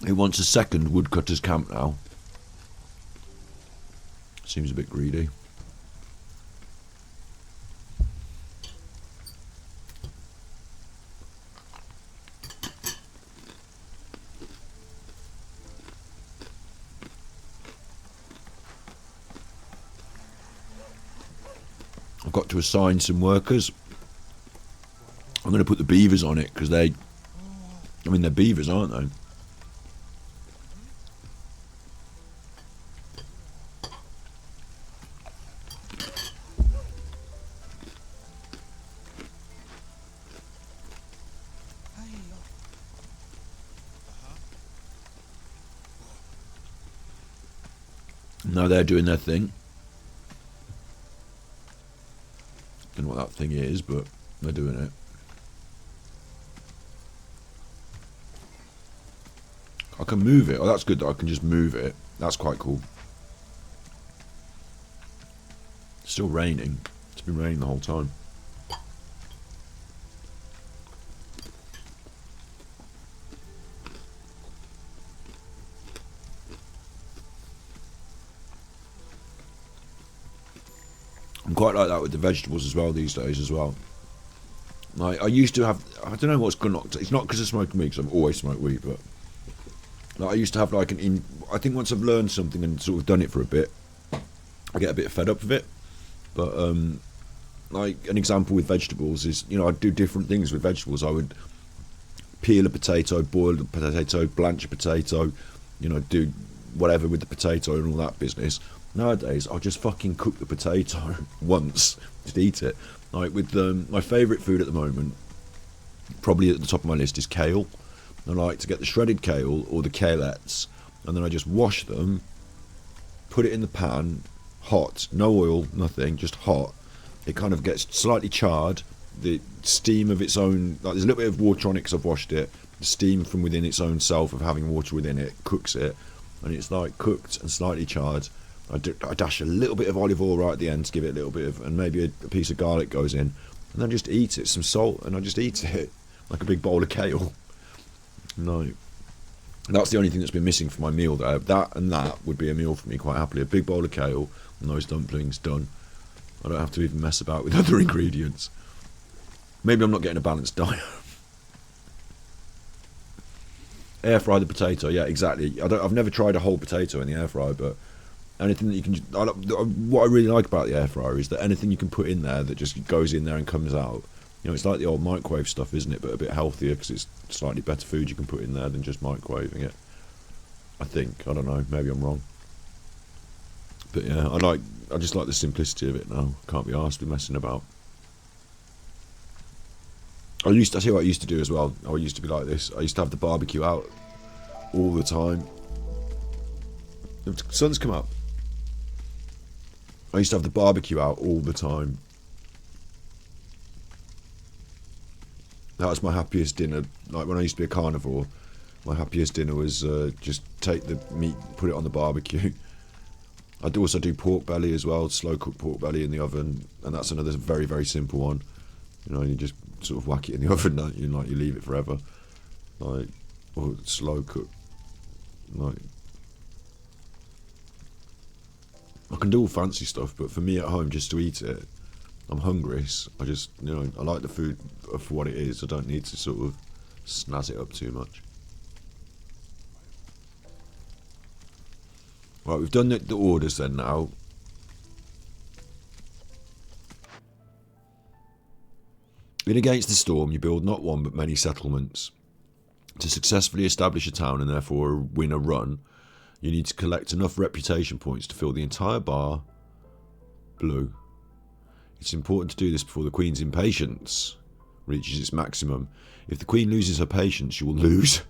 He wants a second woodcutter's camp now. Seems a bit greedy. I've got to assign some workers. I'm going to put the beavers on it because they're beavers, aren't they? No, they're doing their thing. Don't know what that thing is, but they're doing it. I can move it. Oh, that's good that I can just move it. That's quite cool. It's still raining. It's been raining the whole time. I'm quite like that with the vegetables as well these days as well. Like I used to have, I don't know what's gone on. It's not because of smoking weed, because I've always smoked weed, but like I used to have like I think once I've learned something and sort of done it for a bit, I get a bit fed up with it. But like an example with vegetables is, I'd do different things with vegetables. I would peel a potato, boil a potato, blanch a potato, do whatever with the potato and all that business. Nowadays, I'll just fucking cook the potato once, just eat it. Like with my favourite food at the moment, probably at the top of my list, is kale. I like to get the shredded kale or the kalettes, and then I just wash them, put it in the pan, hot, no oil, nothing, just hot. It kind of gets slightly charred. The steam of its own, like there's a little bit of water on it because I've washed it. The steam from within its own self of having water within it cooks it, and it's like cooked and slightly charred. I dash a little bit of olive oil right at the end to give it a little bit of, and maybe a piece of garlic goes in, and then just eat it, some salt, and I just eat it like a big bowl of kale. No, that's the only thing that's been missing for my meal there. That and that would be a meal for me quite happily. A big bowl of kale and those dumplings done. I don't have to even mess about with other ingredients. Maybe I'm not getting a balanced diet. Air fry the potato, yeah, exactly. I've never tried a whole potato in the air fryer, but anything that you can, what I really like about the air fryer is that anything you can put in there that just goes in there and comes out. It's like the old microwave stuff, isn't it? But a bit healthier because it's slightly better food you can put in there than just microwaving it. I think. I don't know. Maybe I'm wrong. But yeah, I just like the simplicity of it now. Can't be arsed with messing about. I tell you what I used to do as well. I used to be like this. I used to have the barbecue out all the time. The sun's come up. I used to have the barbecue out all the time. That was my happiest dinner. Like when I used to be a carnivore, my happiest dinner was just take the meat, put it on the barbecue. I'd also do pork belly as well, slow cooked pork belly in the oven, and that's another very, very simple one. You just sort of whack it in the oven, don't you? Like you leave it forever, like or slow cook. Like I can do all fancy stuff, but for me at home, just to eat it, I'm hungry. So I just, I like the food for what it is. I don't need to sort of snazz it up too much. Right, we've done the orders then now. In Against the Storm, you build not one but many settlements. To successfully establish a town and therefore win a run, you need to collect enough reputation points to fill the entire bar blue. It's important to do this before the Queen's impatience reaches its maximum. If the Queen loses her patience, you will lose.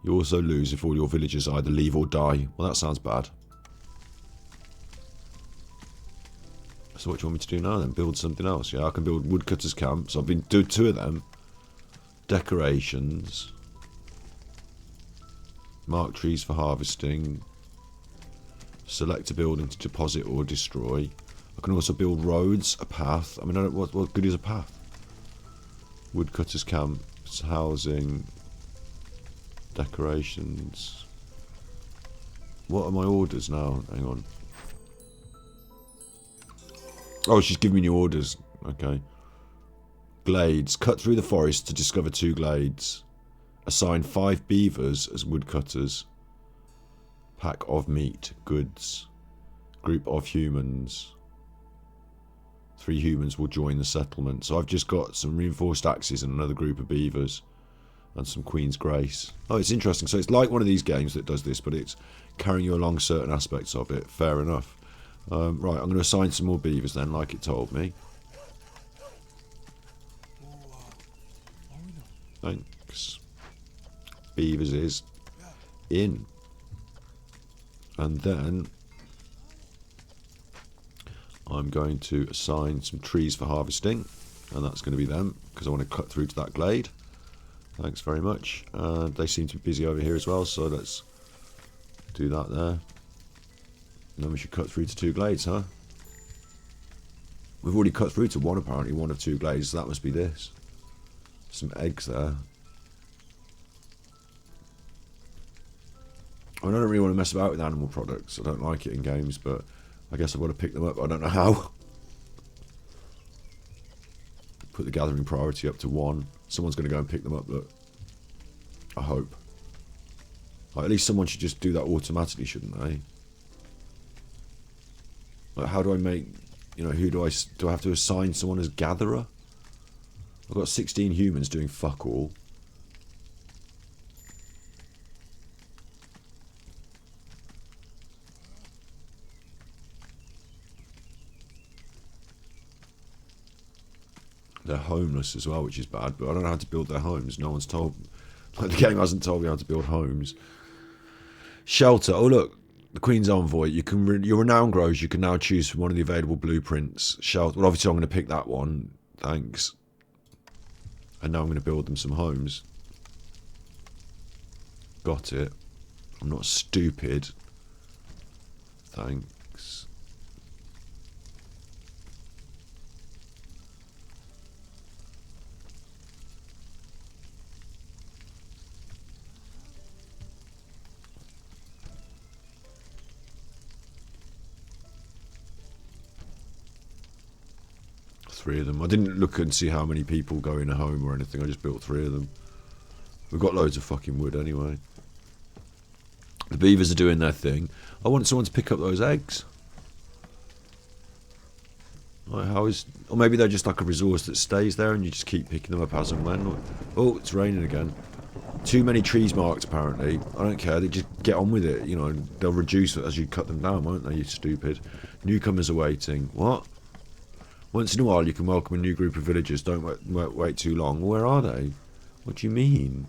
You also lose if all your villagers either leave or die. Well, that sounds bad. So what do you want me to do now then? Build something else? Yeah, I can build woodcutters' camps. I've been doing 2 of them. Decorations. Mark trees for harvesting. Select a building to deposit or destroy. I can also build roads, a path. I mean, what good is a path? Woodcutters' camps, housing, Decorations. What are my orders now? Hang on. Oh, she's giving me new orders. Okay. Glades. Cut through the forest to discover 2 glades. Assign 5 beavers as woodcutters. Pack of meat. Goods. Group of humans. 3 humans will join the settlement. So I've just got some reinforced axes and another group of beavers. And some Queen's Grace. Oh, it's interesting. So it's like one of these games that does this, but it's carrying you along certain aspects of it. Fair enough. Right, I'm going to assign some more beavers then, like it told me. Thanks. Beavers is in. And then I'm going to assign some trees for harvesting. And that's going to be them, because I want to cut through to that glade. Thanks very much. They seem to be busy over here as well, so let's do that there. And then we should cut through to 2 glades, huh? We've already cut through to 1 apparently, 1 of 2 glades, so that must be this. Some eggs there. I don't really want to mess about with animal products. I don't like it in games, but I guess I've got to pick them up. I don't know how. Put the gathering priority up to 1. Someone's going to go and pick them up, look. I hope. Like, at least someone should just do that automatically, shouldn't they? Like, how do I make... You know, who do I have to assign someone as gatherer? I've got 16 humans doing fuck all. They're homeless as well, which is bad, but I don't know how to build their homes. No one's told... Like, the game hasn't told me how to build homes. Shelter. Oh, look. The Queen's Envoy. Your renown grows. You can now choose from one of the available blueprints. Shelter. Well, obviously I'm going to pick that one. Thanks. And now I'm going to build them some homes. Got it. I'm not stupid. Thanks. Three of them. I didn't look and see how many people go in a home or anything. I just built 3 of them. We've got loads of fucking wood anyway. The beavers are doing their thing. I want someone to pick up those eggs. Like, how is... Or maybe they're just like a resource that stays there and you just keep picking them up as and when. Oh, it's raining again. Too many trees marked, apparently. I don't care. They just get on with it, you know, and they'll reduce it as you cut them down, won't they, you stupid? Newcomers are waiting. What? Once in a while you can welcome a new group of villagers. Don't wait too long. Where are they? What do you mean?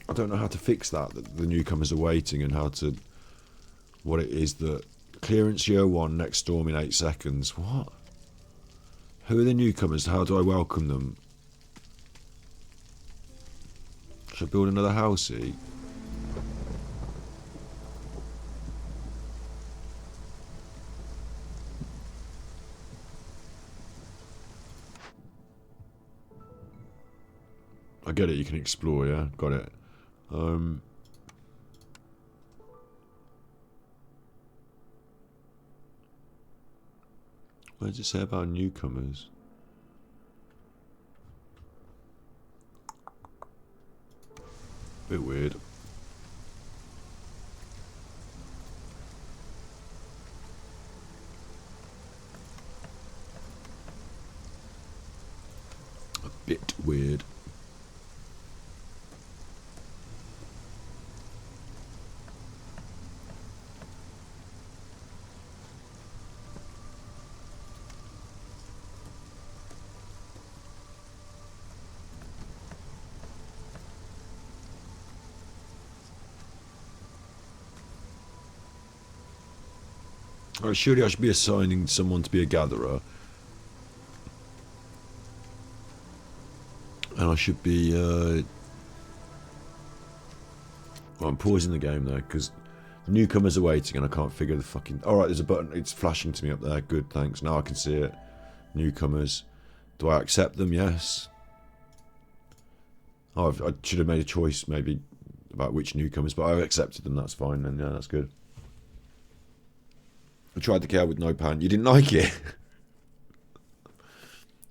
I don't know how to fix that the newcomers are waiting and how to... What it is that... Clearance year 1, next storm in 8 seconds. What? Who are the newcomers? How do I welcome them? Should I build another housey? I get it, you can explore, yeah? Got it. What does it say about newcomers? Bit weird. A bit weird. Alright, surely I should be assigning someone to be a gatherer. And I should be, well, I'm pausing the game though, because newcomers are waiting and I can't figure the fucking... Alright, there's a button, it's flashing to me up there. Good, thanks. Now I can see it. Newcomers. Do I accept them? Yes. Oh, I should have made a choice maybe about which newcomers, but I accepted them. That's fine. And yeah, that's good. I tried the cow with no pan. You didn't like it?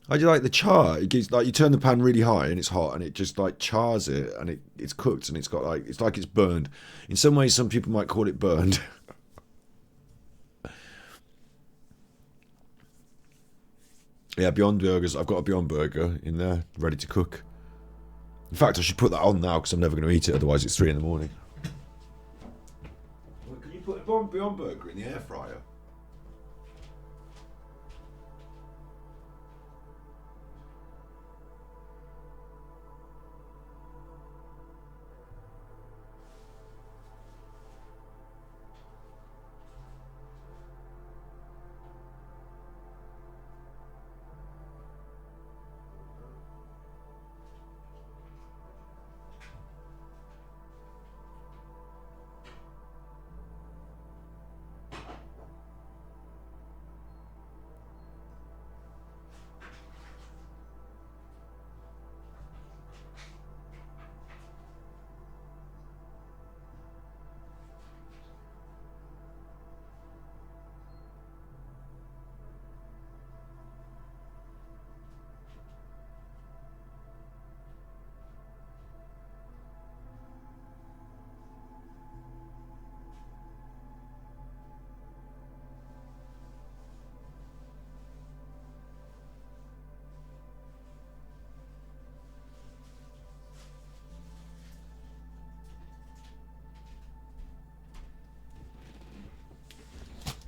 How do you like the char? It gives, like, you turn the pan really high and it's hot and it just like chars it, and it's cooked and it's got like, it's like it's burned. In some ways, some people might call it burned. Yeah, Beyond Burgers. I've got a Beyond Burger in there, ready to cook. In fact, I should put that on now because I'm never going to eat it. Otherwise, it's 3 in the morning. Well, can you put a Beyond Burger in the air fryer?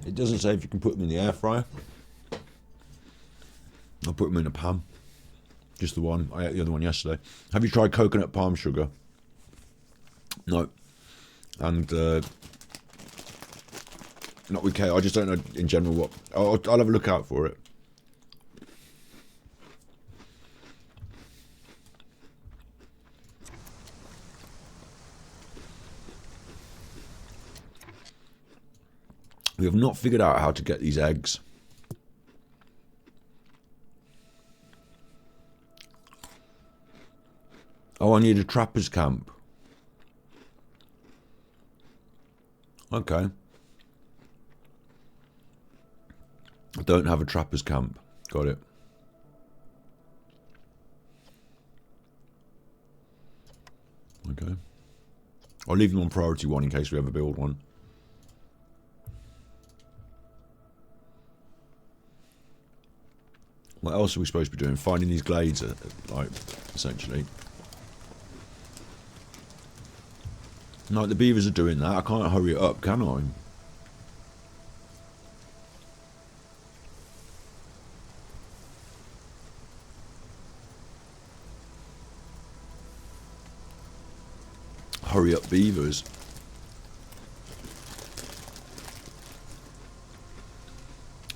It doesn't say if you can put them in the air fryer. I'll put them in a pan. Just the one. I ate the other one yesterday. Have you tried coconut palm sugar? No. And not with Kate. I just don't know in general what. I'll have a look out for it. We have not figured out how to get these eggs. Oh, I need a trapper's camp. Okay. I don't have a trapper's camp. Got it. Okay. I'll leave them on priority 1 in case we ever build one. What else are we supposed to be doing? Finding these glades, like, essentially. No, the beavers are doing that. I can't hurry it up, can I? Hurry up, beavers.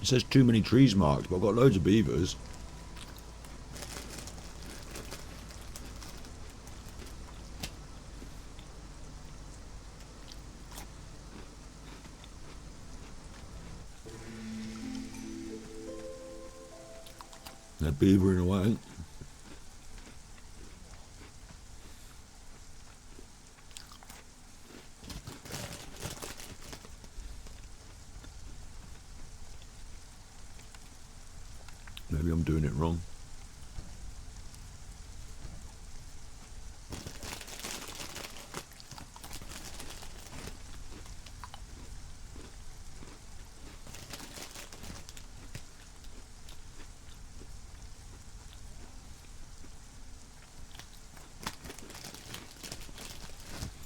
It says too many trees marked, but I've got loads of beavers. They're beavering away. Maybe I'm doing it wrong.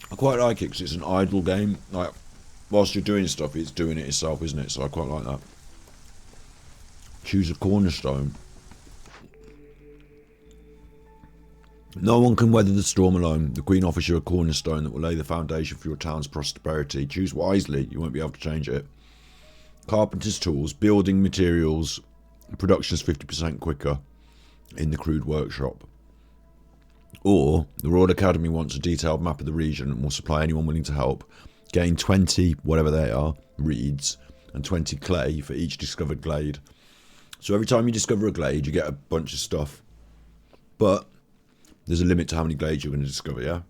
I quite like it because it's an idle game. Like, whilst you're doing stuff, it's doing it itself, isn't it? So I quite like that. Choose a cornerstone. No one can weather the storm alone. The Queen offers you a cornerstone that will lay the foundation for your town's prosperity. Choose wisely. You won't be able to change it. Carpenter's tools, building materials. Production is 50% quicker in the crude workshop. Or the Royal Academy wants a detailed map of the region and will supply anyone willing to help. Gain 20, whatever they are, reeds and 20 clay for each discovered glade. So every time you discover a glade, you get a bunch of stuff. But there's a limit to how many glades you're going to discover, yeah?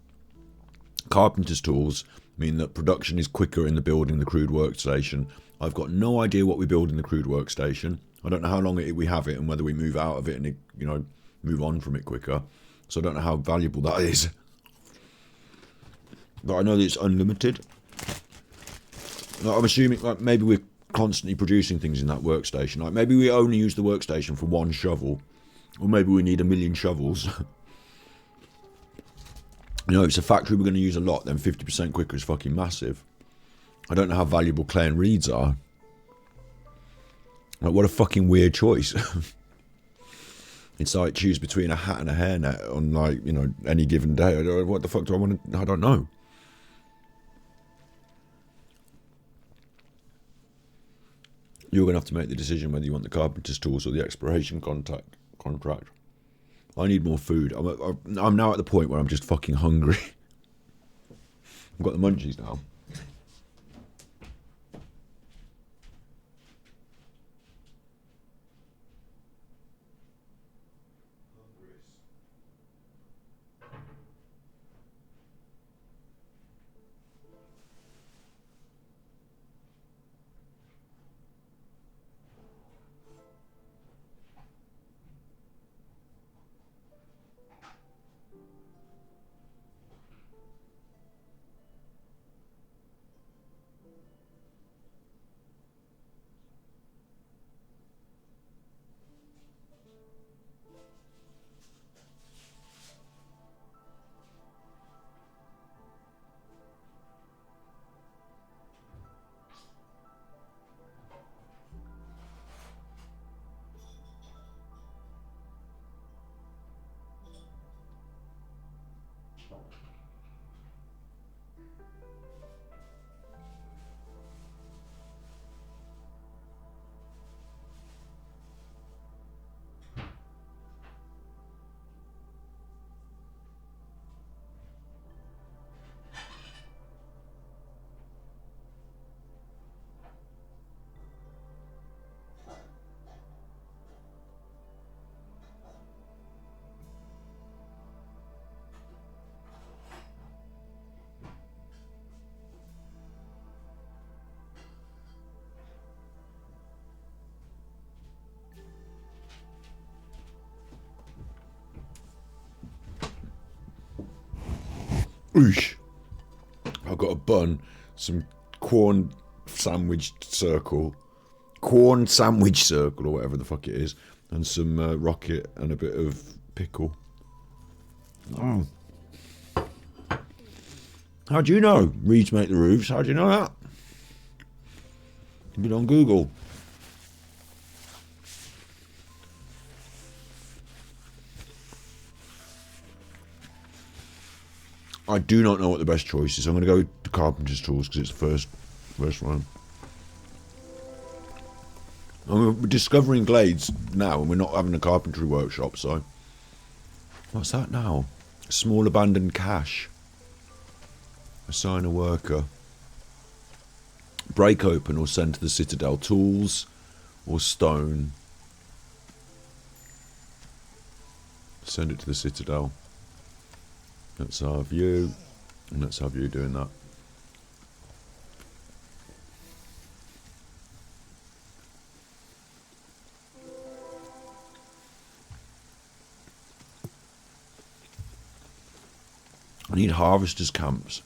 Carpenter's tools mean that production is quicker in the building the crude workstation. I've got no idea what we build in the crude workstation. I don't know how long we have it and whether we move out of it and, you know, move on from it quicker. So I don't know how valuable that is. But I know that it's unlimited. Like, I'm assuming like maybe we're constantly producing things in that workstation. Like maybe we only use the workstation for one shovel. Or maybe we need 1 million shovels. You know, if it's a factory we're going to use a lot, then 50% quicker is fucking massive. I don't know how valuable clay and reeds are. Like, what a fucking weird choice. It's like choose between a hat and a hairnet on, like, you know, any given day. What the fuck do I want to... I don't know. You're going to have to make the decision whether you want the carpenter's tools or the exploration contract. I need more food. I'm now at the point where I'm just fucking hungry. I've got the munchies now. Oosh. I've got a bun, some corn sandwich circle, or whatever the fuck it is, and some rocket and a bit of pickle. Oh. How do you know? Reeds make the roofs. How do you know that? You've been on Google. I do not know what the best choice is. I'm going to go with the carpenter's tools because it's the first one. We're discovering glades now and we're not having a carpentry workshop, so... What's that now? Small abandoned cache. Assign a worker. Break open or send to the Citadel. Tools or stone. Send it to the Citadel. Let's have you. And let's have you doing that. I need harvesters camps.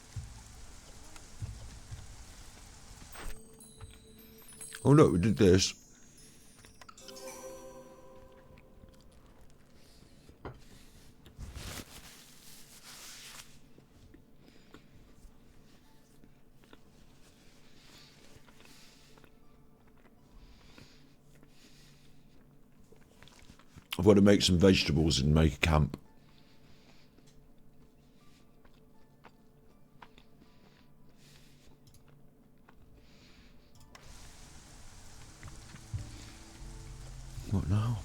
Oh look, we did this. I've got to make some vegetables and make a camp. What now?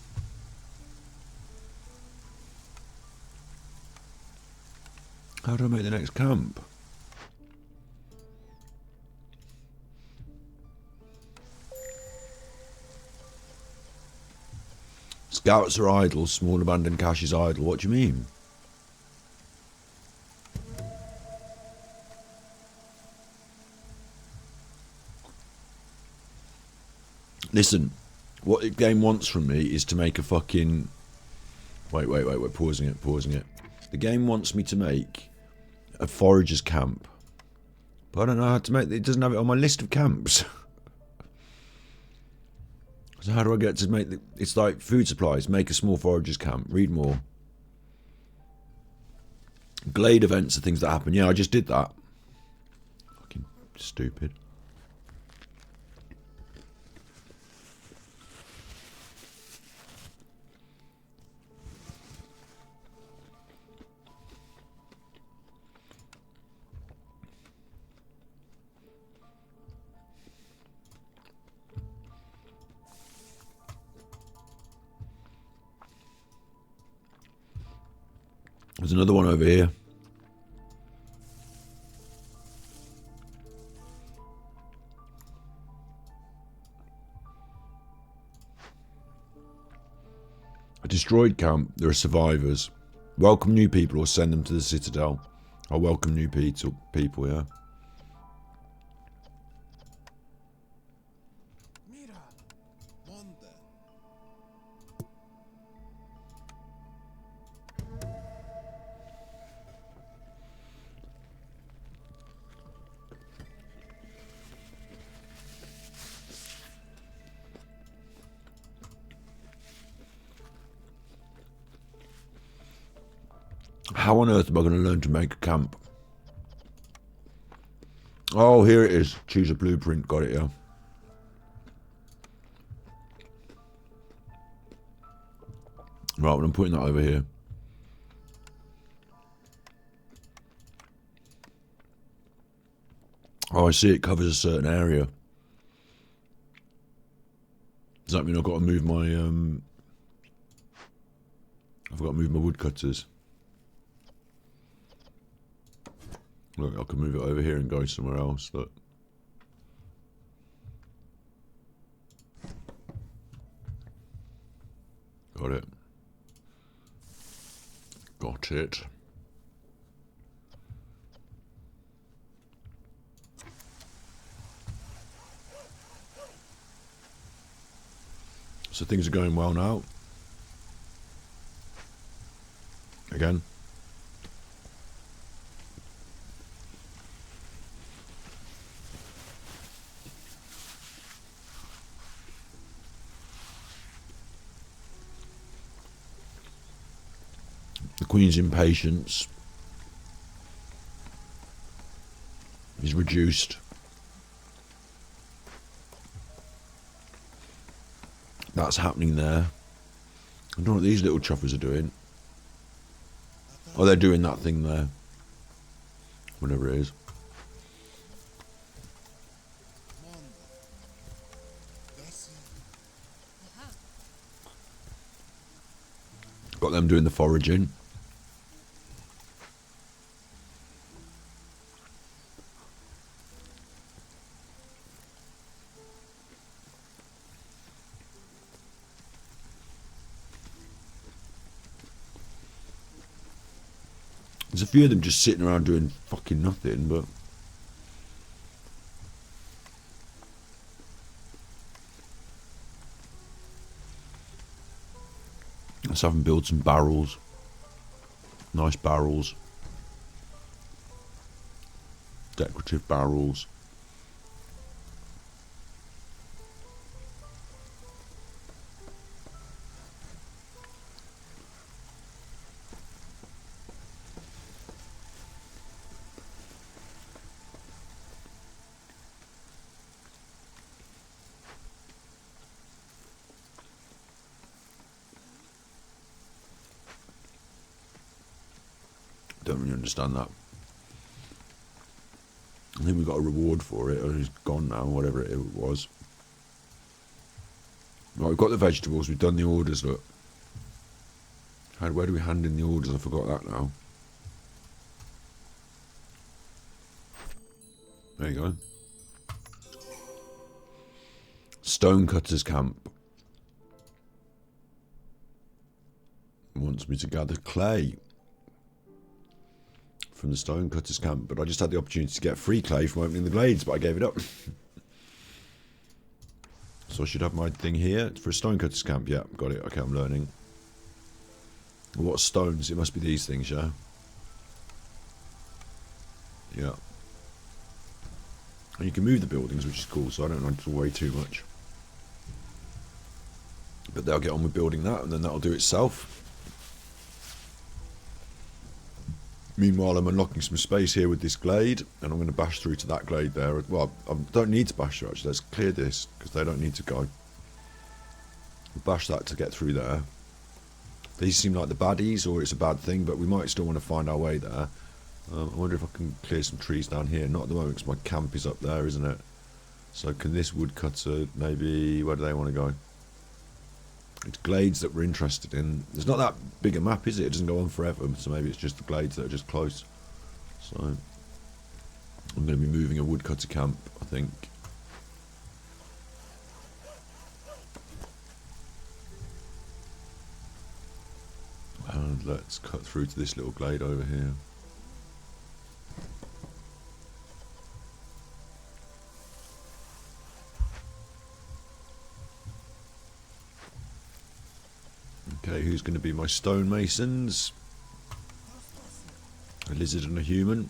How do I make the next camp? Scouts are idle, small abandoned cache is idle. What do you mean? Listen, what the game wants from me is to make a fucking... Wait, pausing it. The game wants me to make a forager's camp. But I don't know how to make it. It doesn't have it on my list of camps. So how do I get to make... It's like food supplies. Make a small forager's camp. Read more. Glade events are things that happen. Yeah, I just did that. Fucking stupid. There's another one over here. A destroyed camp. There are survivors. Welcome new people or send them to the Citadel. I welcome new people, yeah. How on earth am I going to learn to make a camp? Oh, here it is. Choose a blueprint. Got it, yeah. Right, well, I'm putting that over here. Oh, I see it covers a certain area. Does that mean I've got to move my... I've got to move my woodcutters. Look, I can move it over here and go somewhere else. Look. Got it. Got it. So things are going well now. Again. The Queen's impatience is reduced. That's happening there. I don't know what these little chuffers are doing. Oh, they're doing that thing there. Whatever it is. Got them doing the foraging. There's a few of them just sitting around doing fucking nothing, but... Let's have them build some barrels. Nice barrels. Decorative barrels. Don't really understand that. I think we got a reward for it, or it's gone now, whatever it was. Right, we've got the vegetables, we've done the orders, look. Where do we hand in the orders? I forgot that now. There you go. Stonecutters camp. wants me to gather clay from the stonecutters camp, but I just had the opportunity to get free clay from opening the glades, but I gave it up. So I should have my thing here for a stonecutters camp. Yeah, got it. Okay, I'm learning. What stones? It must be these things, yeah? Yeah. And you can move the buildings, which is cool, so I don't have to weigh too much. But they'll get on with building that, and then that'll do itself. Meanwhile, I'm unlocking some space here with this glade, and I'm going to bash through to that glade there. Well, I don't need to bash through, actually. Let's clear this, because they don't need to go. Bash that to get through there. These seem like the baddies, or it's a bad thing, but we might still want to find our way there. I wonder if I can clear some trees down here. Not at the moment, because my camp is up there, isn't it? So can this woodcutter maybe... Where do they want to go? It's glades that we're interested in. There's not that big a map, is it? It doesn't go on forever, so maybe it's just the glades that are just close. So I'm going to be moving a woodcutter camp, I think. And let's cut through to this little glade over here. Okay, who's going to be my stonemasons? A lizard and a human.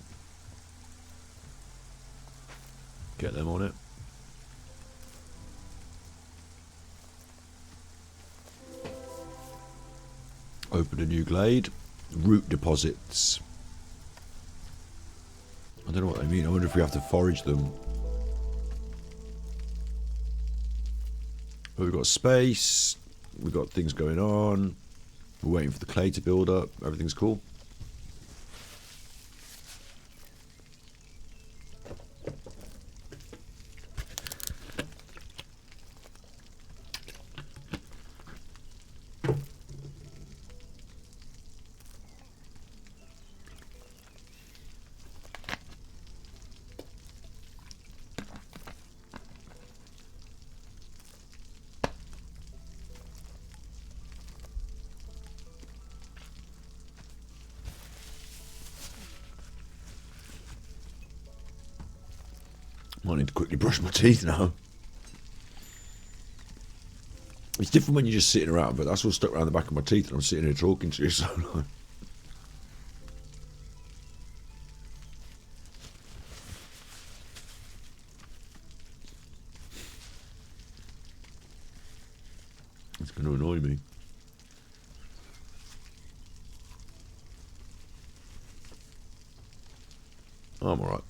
Get them on it. Open a new glade. Root deposits. I don't know what they mean. I wonder if we have to forage them. But we've got space. We've got things going on. We're waiting for the clay to build up. Everything's cool. I need to quickly brush my teeth now. It's different when you're just sitting around, but that's all stuck around the back of my teeth and I'm sitting here talking to you, so like... It's going to annoy me. I'm alright.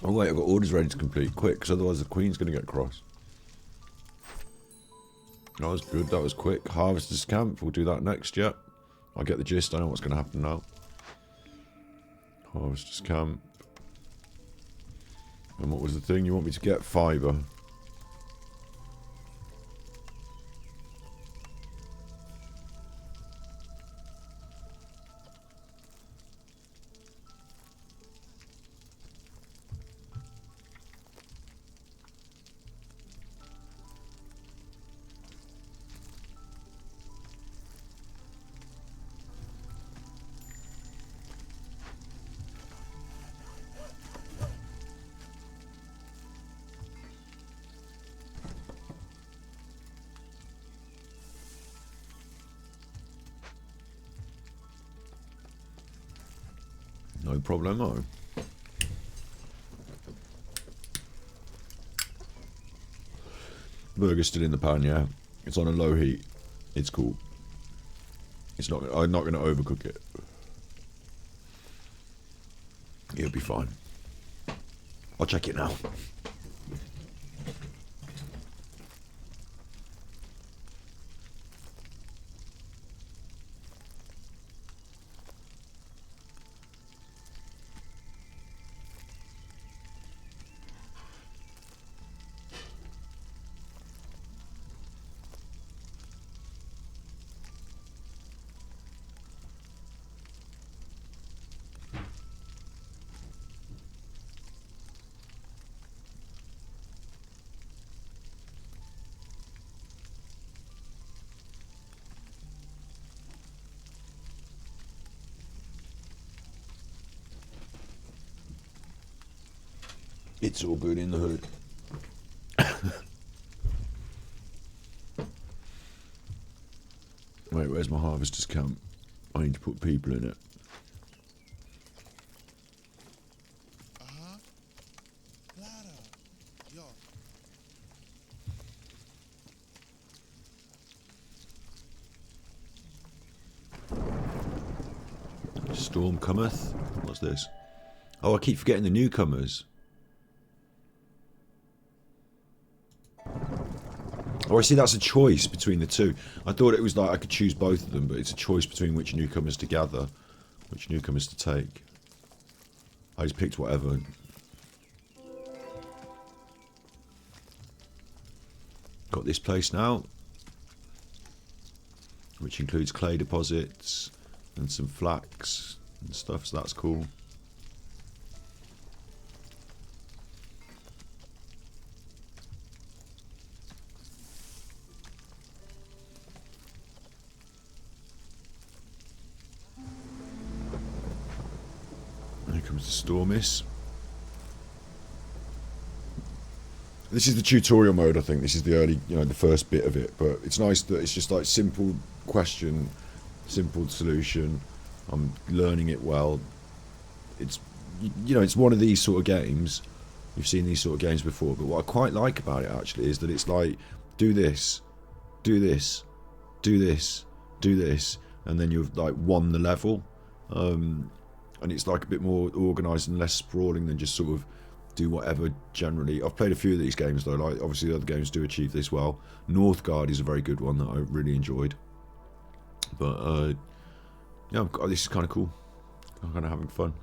Oh wait, I've got orders ready to complete quick, because otherwise the Queen's going to get cross. That was good, that was quick. Harvester's camp, we'll do that next, yeah. I get the gist, I know what's going to happen now. Harvester's camp. And what was the thing? You want me to get fibre? No problemo. Burger's still in the pan, yeah. It's on a low heat. It's cool. It's not. I'm not going to overcook it. It'll be fine. I'll check it now. It's all good in the hood. Wait, where's my harvester's camp? I need to put people in it. Storm cometh. What's this? Oh, I keep forgetting the newcomers. Oh, I see, that's a choice between the two. I thought it was like I could choose both of them, but it's a choice between which newcomers to gather, which newcomers to take. I just picked whatever. Got this place now, which includes clay deposits and some flax and stuff, so that's cool. Here comes the Stormis. This is the tutorial mode, I think. This is the early, the first bit of it. But it's nice that it's just like simple question, simple solution. I'm learning it well. It's, it's one of these sort of games. You've seen these sort of games before. But what I quite like about it, actually, is that it's like, do this, do this, do this, do this. And then you've, like, won the level. And it's, like, a bit more organised and less sprawling than just sort of do whatever generally. I've played a few of these games though, like obviously the other games do achieve this well. Northgard is a very good one that I really enjoyed. But yeah, this is kind of cool. I'm kind of having fun.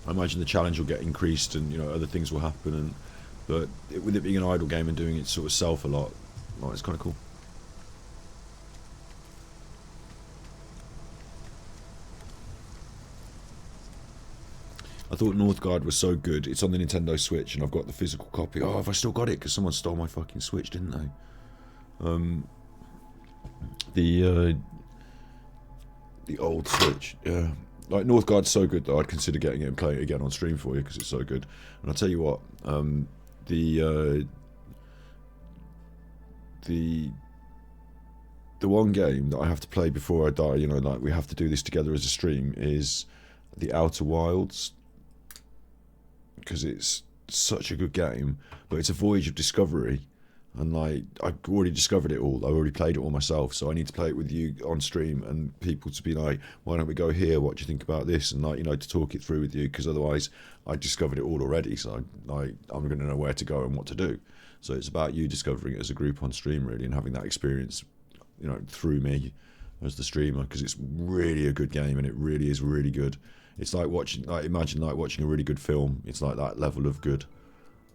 I imagine the challenge will get increased and other things will happen, but with it being an idle game and doing it sort of self a lot, well, it's kind of cool. I thought Northgard was so good. It's on the Nintendo Switch, and I've got the physical copy. Oh, have I still got it? Because someone stole my fucking Switch, didn't they? The old Switch, yeah. Like, Northgard's so good, though. I'd consider getting it and playing it again on stream for you, because it's so good. And I'll tell you what, the one game that I have to play before I die, like, we have to do this together as a stream, is The Outer Wilds. Because it's such a good game, but it's a voyage of discovery, and like I already discovered it all. I already played it all myself, so I need to play it with you on stream and people to be like, why don't we go here? What do you think about this? And like to talk it through with you, because otherwise I discovered it all already. So I'm going to know where to go and what to do. So it's about you discovering it as a group on stream really, and having that experience, through me as the streamer, because it's really a good game and it really is really good. It's like watching, imagine watching a really good film. It's like that level of good,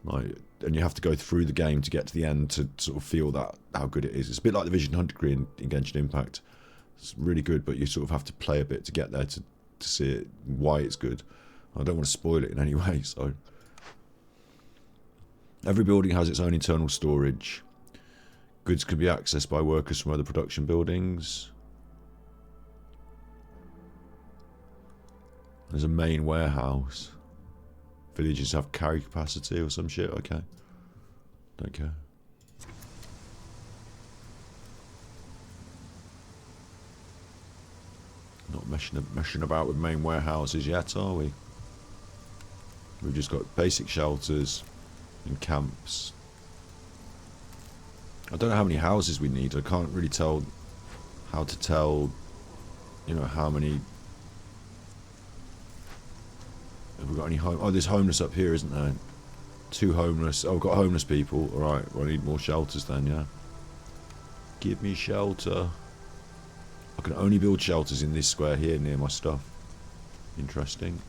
and you have to go through the game to get to the end to sort of feel that how good it is. It's a bit like the Vision Hunter degree in Genshin Impact. It's really good, but you sort of have to play a bit to get there to see it, why it's good. I don't want to spoil it in any way. So every building has its own internal storage. Goods can be accessed by workers from other production buildings. There's a main warehouse. Villages have carry capacity or some shit. Okay. Don't care. Not meshing about with main warehouses yet, are we? We've just got basic shelters and camps. I don't know how many houses we need. I can't really tell how to tell, how many. Have we got any home? Oh, there's homeless up here, isn't there? 2 homeless. Oh, we've got homeless people. Alright, well, I need more shelters then, yeah. Give me shelter. I can only build shelters in this square here near my stuff. Interesting.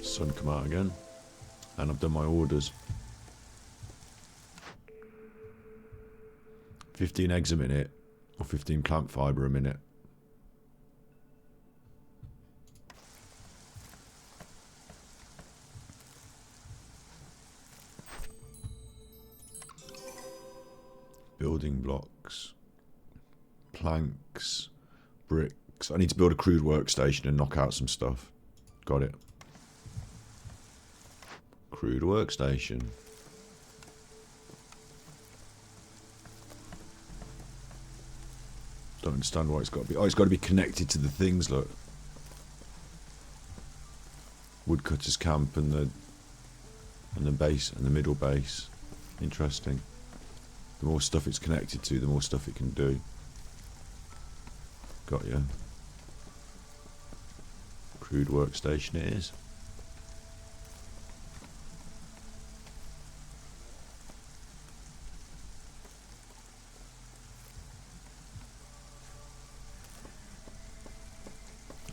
Sun come out again, and I've done my orders. 15 eggs a minute, or 15 plant fibre a minute. Building blocks, planks, bricks. I need to build a crude workstation and knock out some stuff. Got it. Crude workstation. Don't understand why it's got to be. Oh, it's got to be connected to the things. Look, woodcutter's camp and the base and the middle base. Interesting. The more stuff it's connected to, the more stuff it can do. Got you. Crude workstation it is.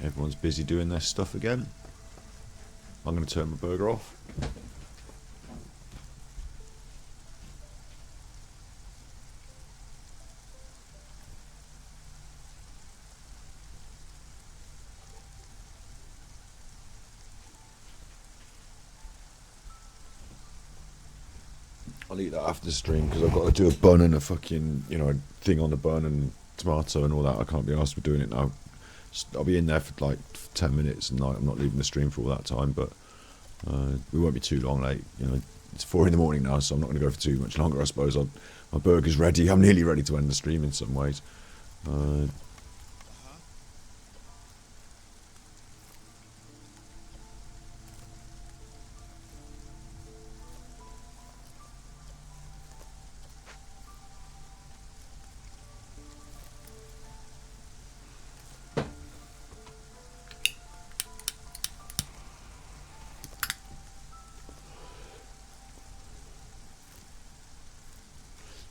Everyone's busy doing their stuff again. I'm going to turn my burger off. I'll eat that after the stream because I've got to do a bun and a fucking, thing on the bun and tomato and all that. I can't be asked for doing it now. I'll be in there for like 10 minutes and I'm not leaving the stream for all that time, but we won't be too long late. It's 4 in the morning now, so I'm not going to go for too much longer, I suppose. My burger's ready. I'm nearly ready to end the stream in some ways.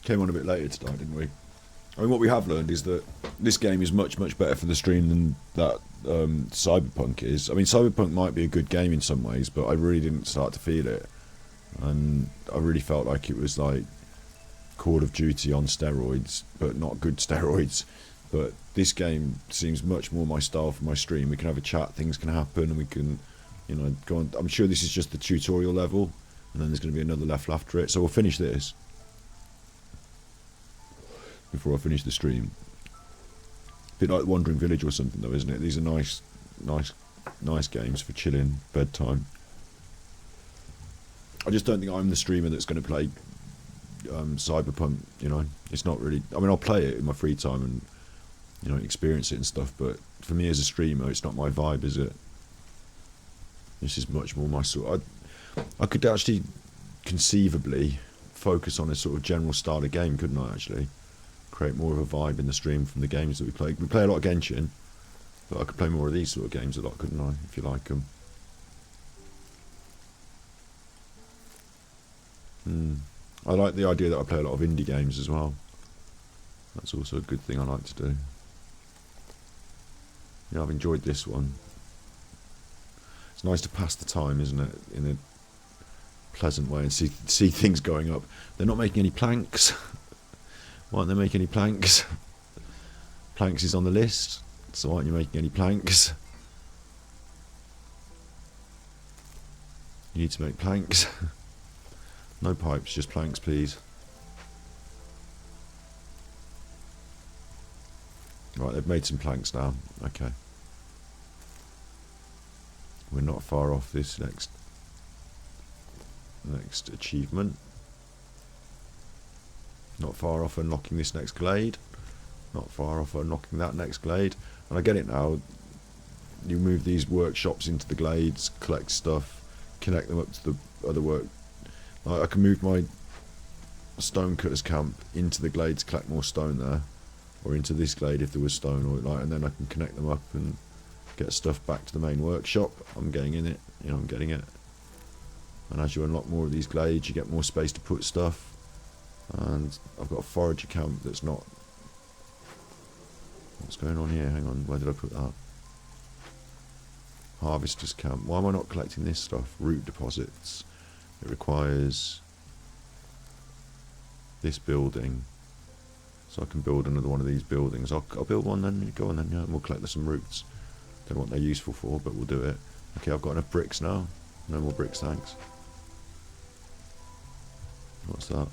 Came on a bit later today, didn't we? I mean, what we have learned is that this game is much, much better for the stream than that Cyberpunk is. I mean, Cyberpunk might be a good game in some ways, but I really didn't start to feel it. And I really felt like it was like Call of Duty on steroids, but not good steroids. But this game seems much more my style for my stream. We can have a chat, things can happen, and we can, go on. I'm sure this is just the tutorial level, and then there's going to be another level after it. So we'll finish this before I finish the stream. A bit like Wandering Village or something though, isn't it? These are nice games for chilling, bedtime. I just don't think I'm the streamer that's going to play Cyberpunk, It's not really... I mean, I'll play it in my free time and, experience it and stuff, but for me as a streamer, it's not my vibe, is it? This is much more my sort... I could actually conceivably focus on a sort of general style of game, couldn't I, actually? Create more of a vibe in the stream from the games that we play. We play a lot of Genshin, but I could play more of these sort of games a lot, couldn't I, if you like them? I like the idea that I play a lot of indie games as well. That's also a good thing I like to do. Yeah, I've enjoyed this one. It's nice to pass the time, isn't it, in a pleasant way and see things going up. They're not making any planks. Why aren't they making any planks? Planks is on the list, so why aren't you making any planks? You need to make planks. No pipes, just planks, please. Right, they've made some planks now. Okay. We're not far off this next achievement. Not far off unlocking this next glade. Not far off unlocking that next glade. And I get it now. You move these workshops into the glades, collect stuff, connect them up to the other work. I can move my stonecutter's camp into the glades, collect more stone there, or into this glade if there was stone, and then I can connect them up and get stuff back to the main workshop. I'm getting in it, I'm getting it. And as you unlock more of these glades, you get more space to put stuff. And I've got a forager camp that's not... What's going on here? Hang on, where did I put that? Harvester's camp. Why am I not collecting this stuff? Root deposits. It requires this building. So I can build another one of these buildings. I'll build one then. Go on then, yeah. And we'll collect some roots. Don't know what they're useful for, but we'll do it. Okay, I've got enough bricks now. No more bricks, thanks. What's that?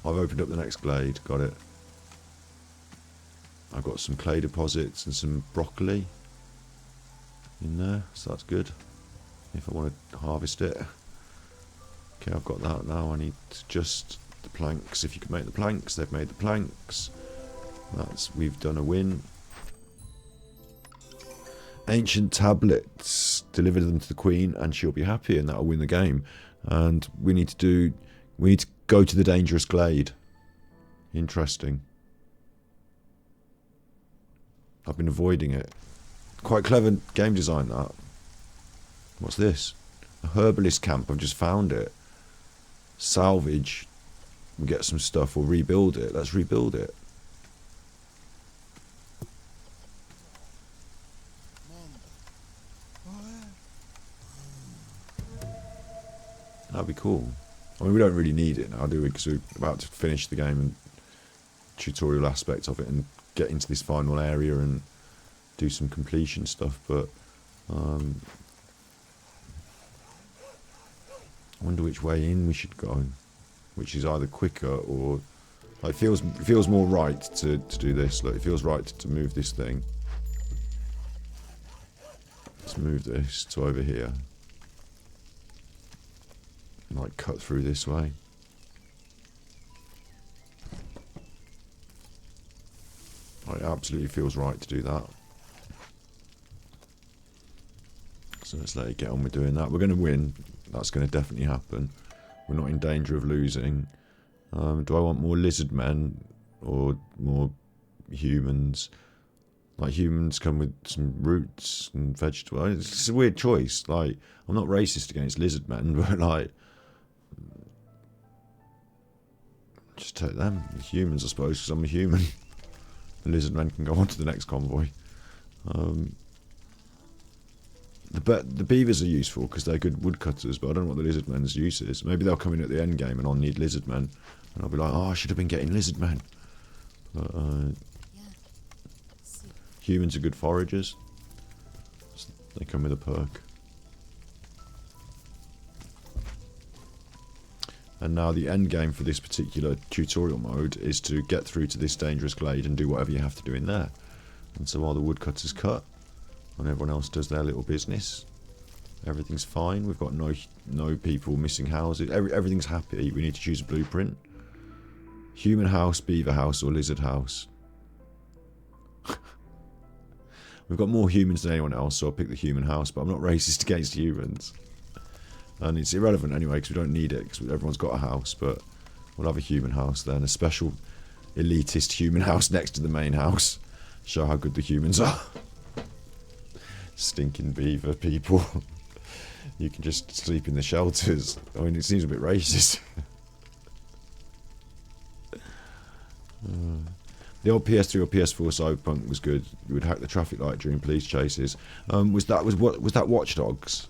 I've opened up the next glade. Got it. I've got some clay deposits and some broccoli in there, so that's good. If I want to harvest it. Okay, I've got that now. I need just the planks. If you can make the planks, they've made the planks. We've done a win. Ancient tablets. Deliver them to the queen and she'll be happy, and that'll win the game. And we need to go to the dangerous glade. Interesting. I've been avoiding it. Quite clever game design, that. What's this? A herbalist camp. I've just found it. Salvage. We get some stuff. We'll rebuild it. Let's rebuild it. That'd be cool. I mean, we don't really need it now, do we? Because we're about to finish the game and tutorial aspect of it and get into this final area and do some completion stuff. But I wonder which way in we should go, which is either quicker or it feels more right to do this. Look, it feels right to move this thing. Let's move this to over here. Like cut through this way. It absolutely feels right to do that. So let's let it get on with doing that. We're going to win. That's going to definitely happen. We're not in danger of losing. Do I want more lizard men or more humans? Like, humans come with some roots and vegetables. It's a weird choice. Like, I'm not racist against lizard men, but like, just take them. Humans, I suppose, because I'm a human. The lizard men can go on to the next convoy. The beavers are useful because they're good woodcutters, but I don't know what the lizard men's use is. Maybe they'll come in at the end game and I'll need lizard men, and I'll be like, oh, I should have been getting lizard men. But humans are good foragers. They come with a perk. And now the end game for this particular tutorial mode is to get through to this dangerous glade and do whatever you have to do in there. And so while the woodcutters cut and everyone else does their little business, everything's fine. We've got no people missing houses. Everything's happy. We need to choose a blueprint. Human house, beaver house, or lizard house. We've got more humans than anyone else, so I'll pick the human house, but I'm not racist against humans. And it's irrelevant anyway, because we don't need it, because everyone's got a house, but we'll have a human house then. A special elitist human house next to the main house. Show how good the humans are. Stinking beaver people. You can just sleep in the shelters. I mean, it seems a bit racist. The old PS3 or PS4 Cyberpunk was good. You would hack the traffic light during police chases. Was that Watch Dogs?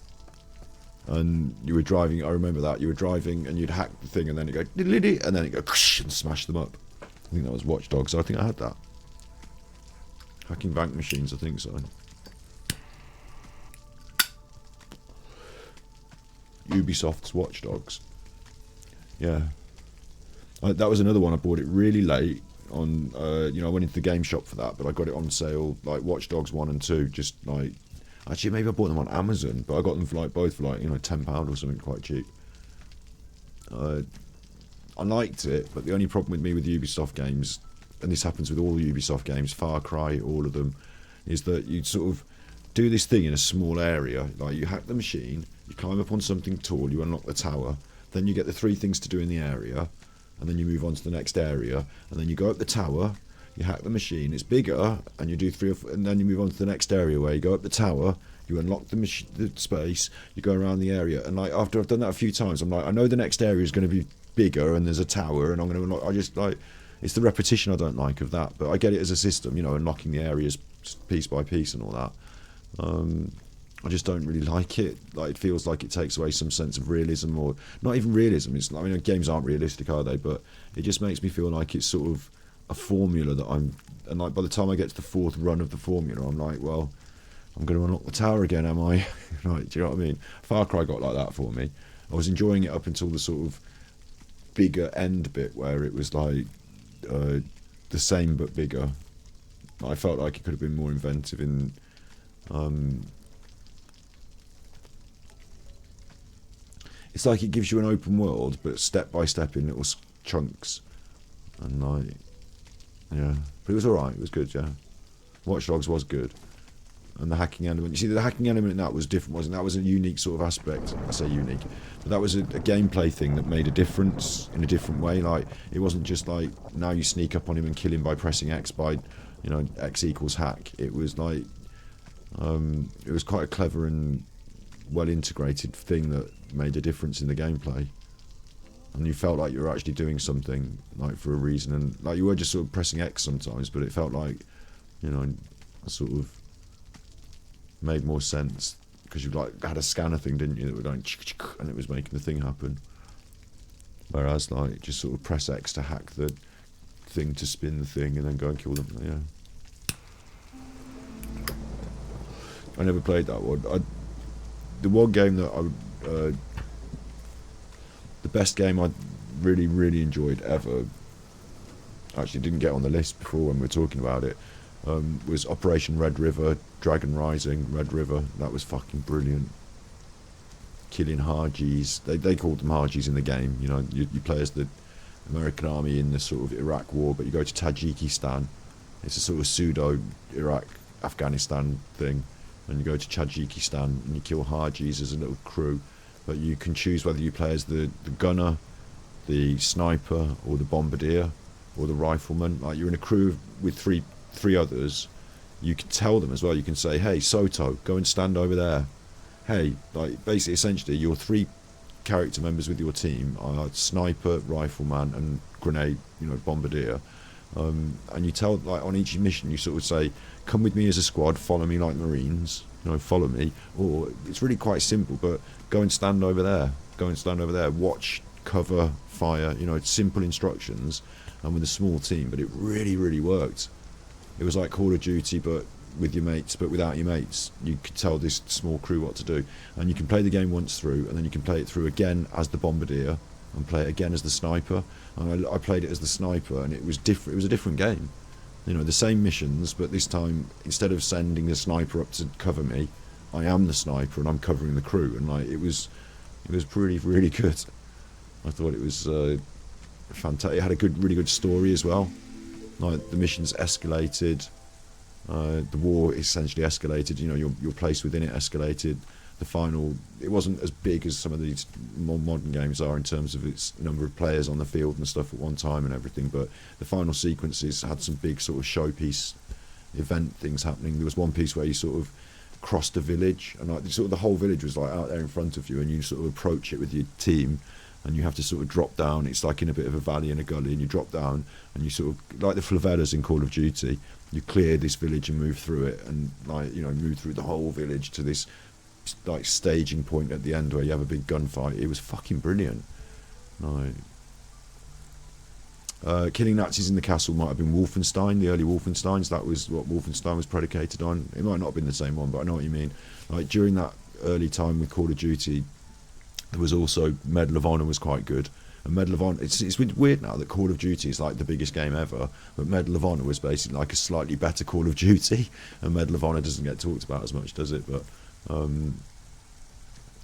And you were driving. I remember that you were driving and you'd hack the thing, and then you go diddly, and then it go and smash them up. I think that was Watch Dogs. I think I had that. Hacking bank machines. I think so. Ubisoft's Watch Dogs. Yeah. That was another one. I bought it really late on. I went into the game shop for that, but I got it on sale, like Watch Dogs 1 and 2, just like. Actually, maybe I bought them on Amazon, but I got them for both for £10 or something, quite cheap. I liked it, but the only problem with me with Ubisoft games, and this happens with all Ubisoft games, Far Cry, all of them, is that you sort of do this thing in a small area. Like, you hack the machine, you climb up on something tall, you unlock the tower, then you get the 3 things to do in the area, and then you move on to the next area, and then you go up the tower. You hack the machine, it's bigger, and you do 3 or 4, and then you move on to the next area where you go up the tower, you unlock the space, you go around the area, and like after I've done that a few times, I'm like, I know the next area is going to be bigger, and there's a tower, and I'm going to unlock. I just like, it's the repetition I don't like of that, but I get it as a system, unlocking the areas piece by piece and all that. I just don't really like it. Like, it feels like it takes away some sense of realism, or not even realism. Games aren't realistic, are they? But it just makes me feel like it's sort of a formula that and like by the time I get to the fourth run of the formula, I'm like, well, I'm going to unlock the tower again, am I? Like, do you know what I mean? Far Cry got like that for me. I was enjoying it up until the sort of bigger end bit where it was like the same but bigger. I felt like it could have been more inventive in it's like it gives you an open world but step by step in little chunks, and like, yeah, but it was alright, it was good, yeah. Watch Dogs was good. And the hacking element, you see, the hacking element in that was different, wasn't it? That was a unique sort of aspect. I say unique, but that was a gameplay thing that made a difference in a different way. Like, it wasn't just like, now you sneak up on him and kill him by pressing X by, you know, X equals hack. It was like, it was quite a clever and well integrated thing that made a difference in the gameplay. And you felt like you were actually doing something, like, for a reason. And like, you were just sort of pressing X sometimes, but it felt like, you know, a sort of made more sense because you like had a scanner thing, didn't you, that were going and it was making the thing happen. Whereas like just sort of press X to hack the thing to spin the thing and then go and kill them. Yeah, I never played that one. The one game that I would, the best game I really enjoyed ever, actually didn't get on the list before when we were talking about it, was Operation Red River, Dragon Rising, Red River. That was fucking brilliant. Killing Hajis. They called them Hajis in the game. You know, you play as the American army in the sort of Iraq war, but you go to Tajikistan. It's a sort of pseudo Iraq, Afghanistan thing. And you go to Tajikistan and you kill Hajis as a little crew. But you can choose whether you play as the gunner, the sniper, or the bombardier, or the rifleman. Like, you're in a crew with three others. You can tell them as well, you can say, hey Soto, go and stand over there. Hey, like, basically essentially your three character members with your team are sniper, rifleman and grenade, you know, bombardier, and you tell, like, on each mission you sort of say, come with me as a squad, follow me like Marines, you know, follow me. Or it's really quite simple, but go and stand over there, watch, cover, fire, you know, it's simple instructions and with a small team, but it really worked. It was like Call of Duty, but with your mates, but without your mates. You could tell this small crew what to do. And you can play the game once through, and then you can play it through again as the bombardier, and play it again as the sniper. And I played it as the sniper, and it was different. It was a different game. You know, the same missions, but this time, instead of sending the sniper up to cover me, I am the sniper, and I'm covering the crew. And like, it was really good. I thought it was fantastic. It had a really good story as well. Like, the missions escalated, the war essentially escalated, you know, your place within it escalated. The final, it wasn't as big as some of these more modern games are in terms of its number of players on the field and stuff at one time and everything, but the final sequences had some big sort of showpiece event things happening. There was one piece where you sort of crossed a village, and like sort of the whole village was like out there in front of you, and you sort of approach it with your team, and you have to sort of drop down. It's like in a bit of a valley in a gully, and you drop down and you sort of, like the favelas in Call of Duty, you clear this village and move through it, and like, you know, move through the whole village to this like staging point at the end where you have a big gunfight. It was fucking brilliant. Like, killing Nazis in the castle might have been Wolfenstein, the early Wolfensteins. That was what Wolfenstein was predicated on. It might not have been the same one, but I know what you mean. Like, during that early time with Call of Duty, there was also Medal of Honor was quite good. And Medal of Honor, it's weird now that Call of Duty is like the biggest game ever, but Medal of Honor was basically like a slightly better Call of Duty, and Medal of Honor doesn't get talked about as much, does it? But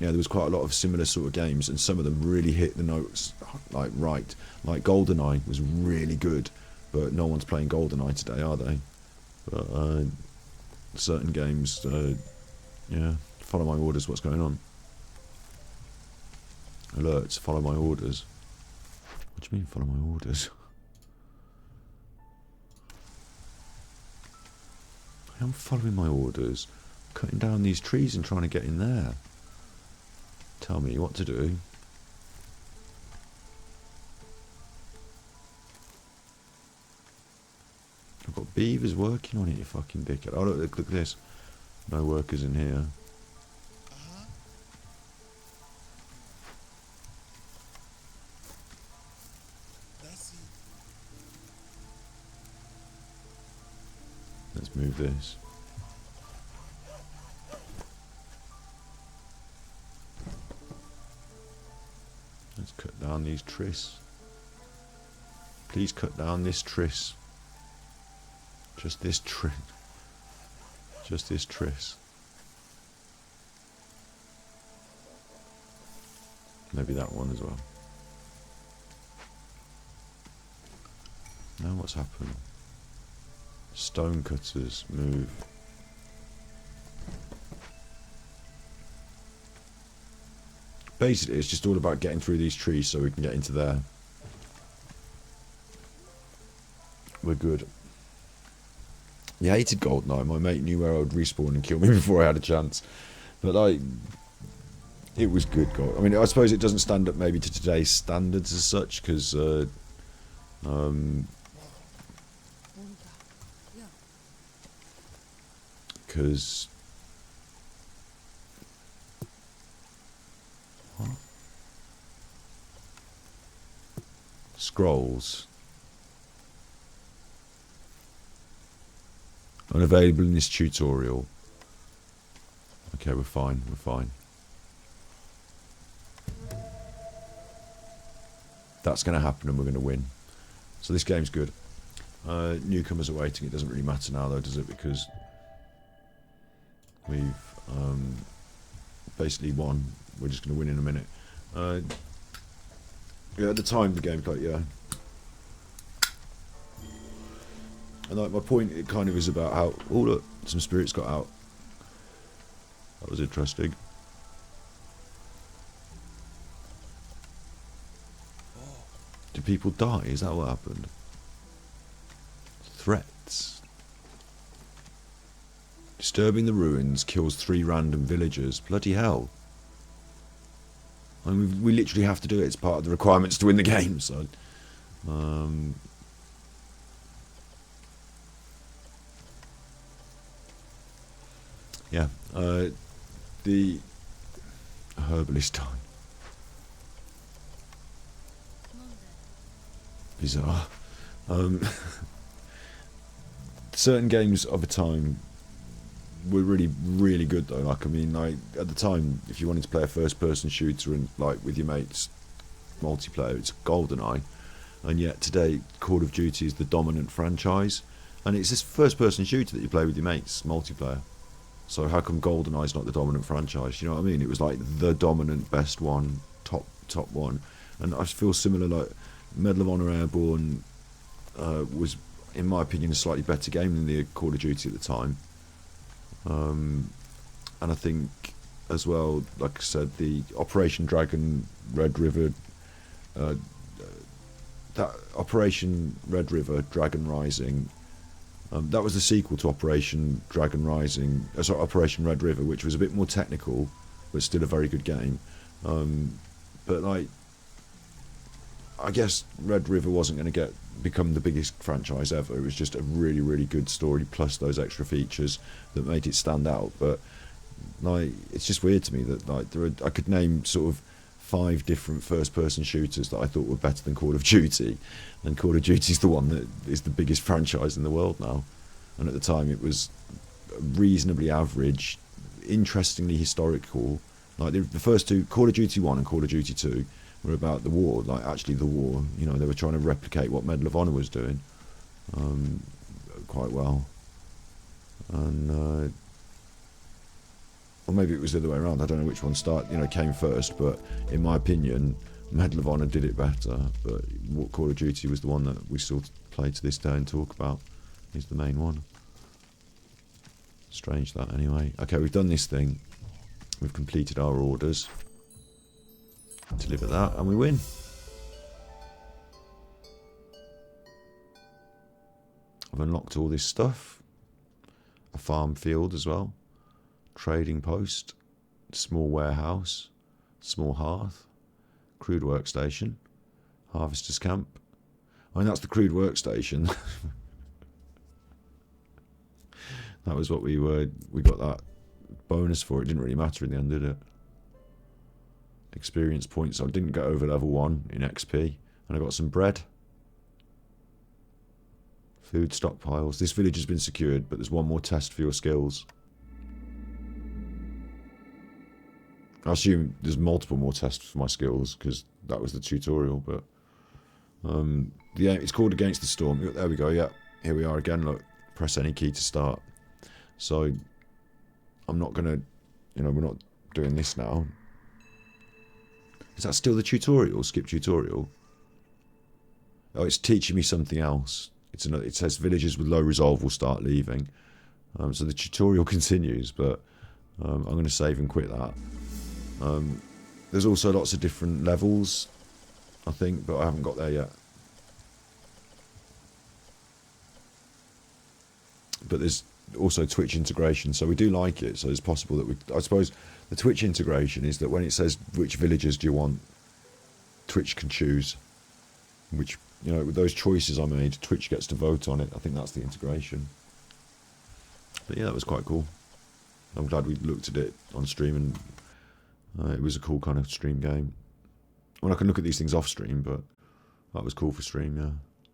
yeah, there was quite a lot of similar sort of games, and some of them really hit the notes like right. Like GoldenEye was really good, but no one's playing GoldenEye today, are they? But certain games, yeah, follow my orders. What's going on? Alerts, follow my orders. What do you mean, follow my orders? I'm following my orders, cutting down these trees and trying to get in there. Tell me what to do. I've got beavers working on it, you fucking dickhead. Oh, look at this. No workers in here. Let's move this. Let's cut down these tris. Please cut down this tris. Just this tris. Just this tris. Maybe that one as well. Now what's happened? Stone cutters move. Basically, it's just all about getting through these trees so we can get into there. We're good. You hated Goldeneye. My mate knew where I would respawn and kill me before I had a chance. But it was good gold. I mean, I suppose it doesn't stand up maybe to today's standards as such, because scrolls unavailable in this tutorial. Okay, we're fine, we're fine. That's going to happen and we're going to win. So this game's good. Newcomers are waiting. It doesn't really matter now though, does it? Because we've basically won. We're just going to win in a minute. Yeah, at the time the game played, yeah. And like my point, it kind of is about how, oh look, some spirits got out. That was interesting. Did people die? Is that what happened? Threats. Disturbing the ruins kills 3 random villagers. Bloody hell. I mean, we literally have to do it. It's part of the requirements to win the game, so... yeah, the herbalist died. Bizarre. Certain games of a time were really, really good though. Like, I mean, like at the time, if you wanted to play a first-person shooter and like with your mates, multiplayer, it's GoldenEye. And yet today, Call of Duty is the dominant franchise, and it's this first-person shooter that you play with your mates, multiplayer. So how come GoldenEye's not the dominant franchise? You know what I mean? It was like the dominant, best one, top one. And I feel similar. Like Medal of Honor Airborne was, in my opinion, a slightly better game than the Call of Duty at the time. And I think as well, like I said, the Operation Dragon Red River, that Operation Red River Dragon Rising, that was the sequel to Operation Dragon Rising, sorry, Operation Red River, which was a bit more technical, but still a very good game. But like, I guess Red River wasn't going to become the biggest franchise ever. It was just a really, really good story, plus those extra features that made it stand out. But like, it's just weird to me that like I could name sort of 5 different first-person shooters that I thought were better than Call of Duty, and Call of Duty's the one that is the biggest franchise in the world now. And at the time, it was reasonably average, interestingly historical. Like the first 2, Call of Duty 1 and Call of Duty 2, were about the war, like actually the war. You know, they were trying to replicate what Medal of Honor was doing quite well. And or maybe it was the other way around. I don't know which one came first, but in my opinion, Medal of Honor did it better. But Call of Duty was the one that we still play to this day and talk about. He's the main one. Strange that, anyway. Okay, we've done this thing. We've completed our orders. Deliver that, and we win. I've unlocked all this stuff. A farm field as well. Trading post. Small warehouse. Small hearth. Crude workstation. Harvester's camp. I mean, that's the crude workstation. That was what we got that bonus for. It didn't really matter in the end, did it? Experience points. I didn't get over level 1 in XP, and I got some bread Food stockpiles. This village has been secured, but there's one more test for your skills. I assume there's multiple more tests for my skills, because that was the tutorial, but... yeah, it's called Against the Storm. There we go, yeah. Here we are again, look. Press any key to start. So, I'm not going to... we're not doing this now. Is that still the tutorial? Skip tutorial? Oh, it's teaching me something else. It says villagers with low resolve will start leaving. So the tutorial continues, but I'm going to save and quit that. There's also lots of different levels, I think, but I haven't got there yet. But there's also Twitch integration, so we do like it. So it's possible that I suppose the Twitch integration is that when it says which villagers do you want, Twitch can choose which, with those choices I made, Twitch gets to vote on it. I think that's the integration. But yeah, that was quite cool. I'm glad we looked at it on stream, and it was a cool kind of stream game. I mean, I can look at these things off stream, but that was cool for stream, yeah.